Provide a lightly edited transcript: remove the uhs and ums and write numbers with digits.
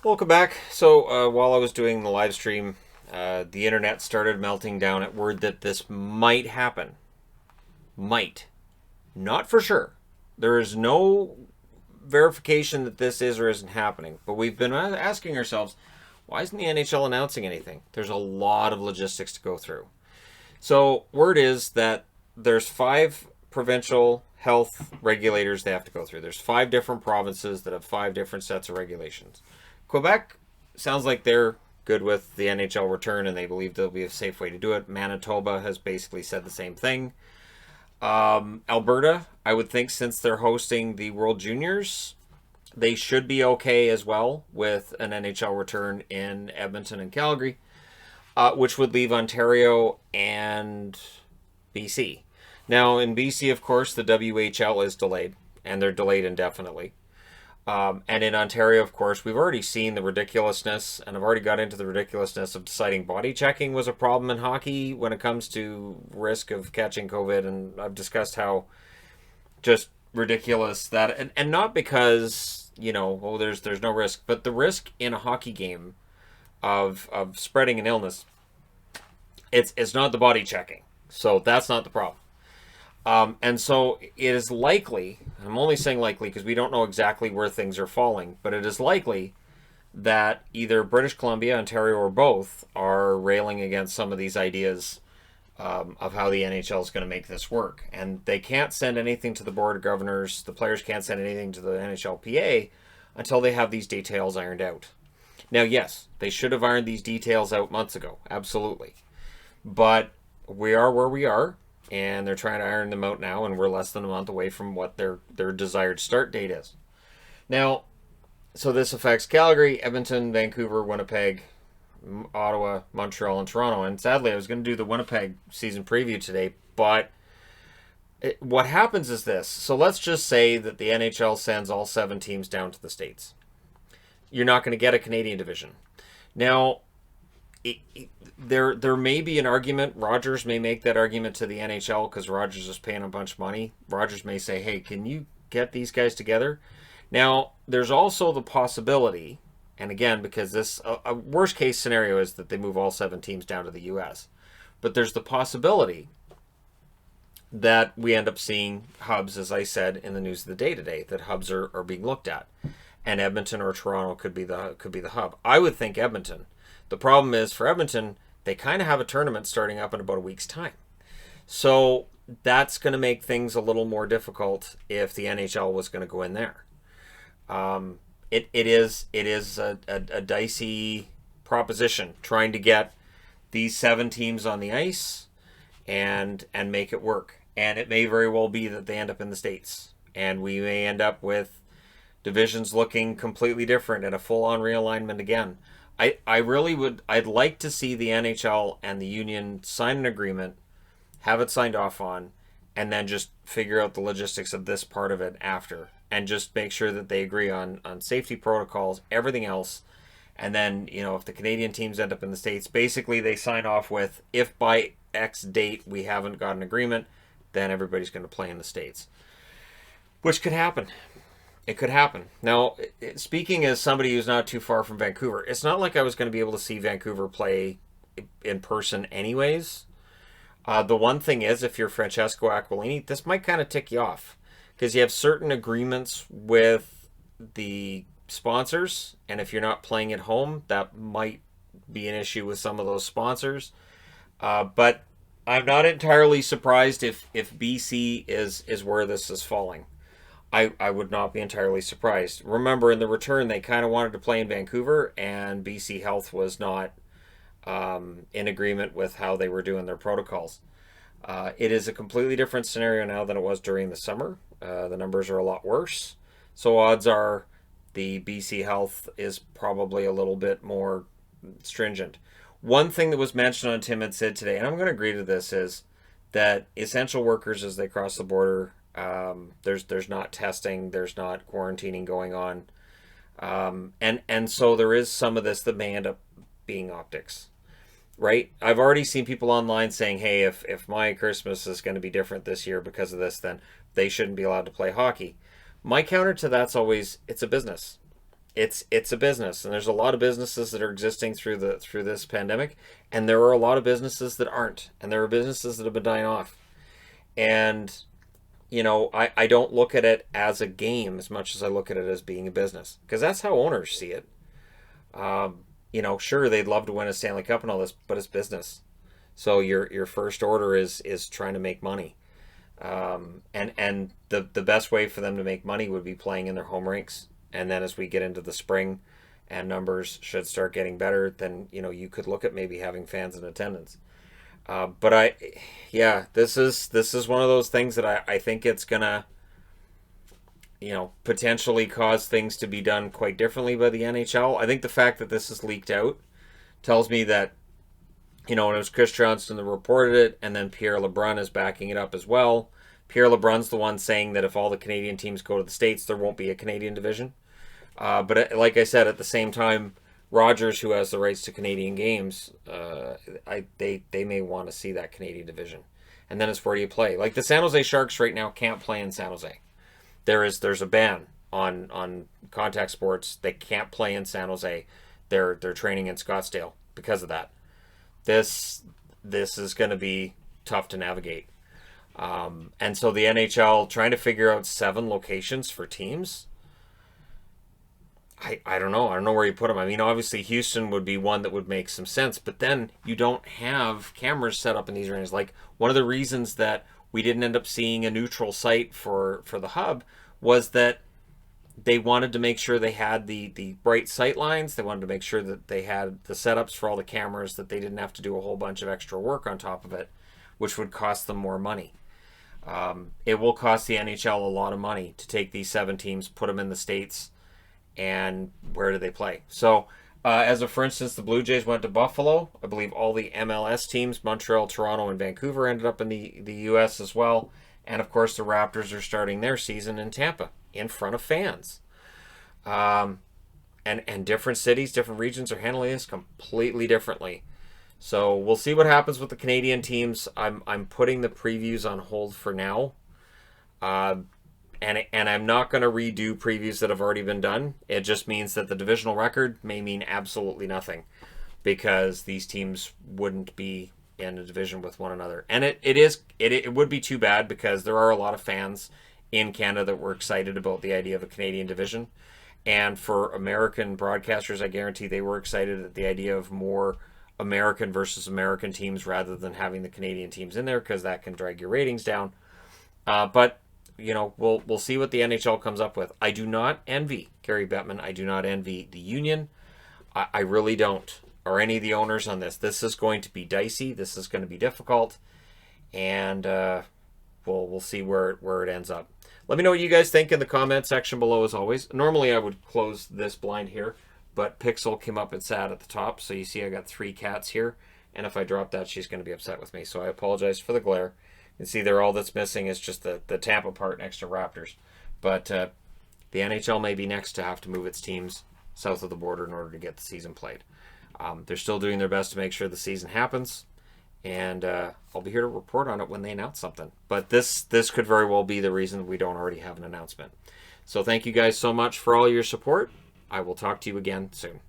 Welcome back. So, while I was doing the live stream, the internet started melting down at word that this might happen. Might. Not for sure. There is no verification that this is or isn't happening. But we've been asking ourselves, why isn't the NHL announcing anything? There's a lot of logistics to go through. So, word is that there's 5 provincial health regulators they have to go through. There's 5 different provinces that have 5 different sets of regulations. Quebec sounds like they're good with the NHL return and they believe there'll be a safe way to do it. Manitoba has basically said the same thing. Alberta, I would think, since they're hosting the World Juniors, they should be okay as well with an NHL return in Edmonton and Calgary, which would leave Ontario and BC. Now, in BC, of course, the WHL is delayed, and they're delayed indefinitely. And in Ontario, of course, we've already seen the ridiculousness, and I've already got into the ridiculousness of deciding body checking was a problem in hockey when it comes to risk of catching COVID. And I've discussed how just ridiculous that, and not because, there's no risk, but the risk in a hockey game of spreading an illness, it's not the body checking. So that's not the problem. And so it is likely, I'm only saying likely because we don't know exactly where things are falling, but it is likely that either British Columbia, Ontario, or both are railing against some of these ideas of how the NHL is going to make this work. And they can't send anything to the Board of Governors, the players can't send anything to the NHLPA until they have these details ironed out. Now, yes, they should have ironed these details out months ago, absolutely. But we are where we are. And they're trying to iron them out now, and we're less than a month away from what their desired start date is. Now, so this affects Calgary, Edmonton, Vancouver, Winnipeg, Ottawa, Montreal, and Toronto. And sadly, I was going to do the Winnipeg season preview today, but what happens is this. So let's just say that the NHL sends all 7 teams down to the States. You're not going to get a Canadian division. Now, there may be an argument. Rogers may make that argument to the NHL because Rogers is paying a bunch of money. Rogers may say, hey, can you get these guys together? Now, there's also the possibility, and again, because this a worst case scenario is that they move all 7 teams down to the U.S., but there's the possibility that we end up seeing hubs, as I said in the news of the day today, that hubs are being looked at, and Edmonton or Toronto could be the hub. I would think Edmonton. The problem is for Edmonton, they kind of have a tournament starting up in about a week's time. So that's going to make things a little more difficult if the NHL was going to go in there. It is a dicey proposition trying to get these 7 teams on the ice and make it work. And it may very well be that they end up in the States. And we may end up with divisions looking completely different and a full-on realignment again. I'd like to see the NHL and the union sign an agreement, have it signed off on, and then just figure out the logistics of this part of it after, and just make sure that they agree on safety protocols, everything else. And then, if the Canadian teams end up in the States, basically they sign off with, if by X date we haven't got an agreement, then everybody's going to play in the States. Which could happen. It could happen. Now, speaking as somebody who's not too far from Vancouver, it's not like I was going to be able to see Vancouver play in person anyways. The one thing is, if you're Francesco Aquilini, this might kind of tick you off because you have certain agreements with the sponsors, and if you're not playing at home, that might be an issue with some of those sponsors. But I'm not entirely surprised if BC is where this is falling. I would not be entirely surprised. Remember, in the return, they kind of wanted to play in Vancouver, and BC Health was not in agreement with how they were doing their protocols. It is a completely different scenario now than it was during the summer. The numbers are a lot worse. So odds are the BC Health is probably a little bit more stringent. One thing that was mentioned on Tim and Sid today, and I'm going to agree to this, is that essential workers, as they cross the border, there's not testing, there's not quarantining going on, and so there is some of this that may end up being optics, right? I've already seen people online saying, hey, if my Christmas is going to be different this year because of this, then they shouldn't be allowed to play hockey. My counter to that's always, it's a business. it's a business, and there's a lot of businesses that are existing through this pandemic, and there are a lot of businesses that aren't, and there are businesses that have been dying off. And I don't look at it as a game as much as I look at it as being a business, because that's how owners see it. Sure, they'd love to win a Stanley Cup and all this, but it's business. So your first order is trying to make money. And the best way for them to make money would be playing in their home rinks. And then as we get into the spring and numbers should start getting better, then you could look at maybe having fans in attendance. But this is one of those things that I think it's gonna potentially cause things to be done quite differently by the NHL. I think the fact that this is leaked out tells me that and it was Chris Johnston that reported it, and then Pierre LeBrun is backing it up as well. Pierre LeBrun's the one saying that if all the Canadian teams go to the States, there won't be a Canadian division. But like I said, at the same time, Rogers, who has the rights to Canadian games, they may want to see that Canadian division. And then it's where do you play? Like the San Jose Sharks right now can't play in San Jose. There's a ban on contact sports. They can't play in San Jose. They're training in Scottsdale because of that. This is going to be tough to navigate. And so the NHL trying to figure out 7 locations for teams. I don't know. I don't know where you put them. I mean, obviously Houston would be one that would make some sense, but then you don't have cameras set up in these arenas. Like one of the reasons that we didn't end up seeing a neutral site for the hub was that they wanted to make sure they had the bright sight lines. They wanted to make sure that they had the setups for all the cameras, that they didn't have to do a whole bunch of extra work on top of it, which would cost them more money. It will cost the NHL a lot of money to take these 7 teams, put them in the States, and where do they play? So, as of, for instance, the Blue Jays went to Buffalo. I believe all the MLS teams, Montreal, Toronto, and Vancouver, ended up in the U.S. as well. And, of course, the Raptors are starting their season in Tampa in front of fans. And different cities, different regions are handling this completely differently. So we'll see what happens with the Canadian teams. I'm putting the previews on hold for now. And I'm not going to redo previews that have already been done. It just means that the divisional record may mean absolutely nothing because these teams wouldn't be in a division with one another. And it would be too bad because there are a lot of fans in Canada that were excited about the idea of a Canadian division. And for American broadcasters, I guarantee they were excited at the idea of more American versus American teams rather than having the Canadian teams in there because that can drag your ratings down. But we'll see what the NHL comes up with. I do not envy Gary Bettman. I do not envy the union. I really don't, or any of the owners on this. This is going to be dicey. This is going to be difficult, and we'll see where it ends up. Let me know what you guys think in the comment section below, as always. Normally, I would close this blind here, but Pixel came up and sat at the top, so you see I got 3 cats here, and if I drop that, she's going to be upset with me, so I apologize for the glare. You can see there, all that's missing is just the Tampa part next to Raptors. But the NHL may be next to have to move its teams south of the border in order to get the season played. They're still doing their best to make sure the season happens, and I'll be here to report on it when they announce something. But this could very well be the reason we don't already have an announcement. So thank you guys so much for all your support. I will talk to you again soon.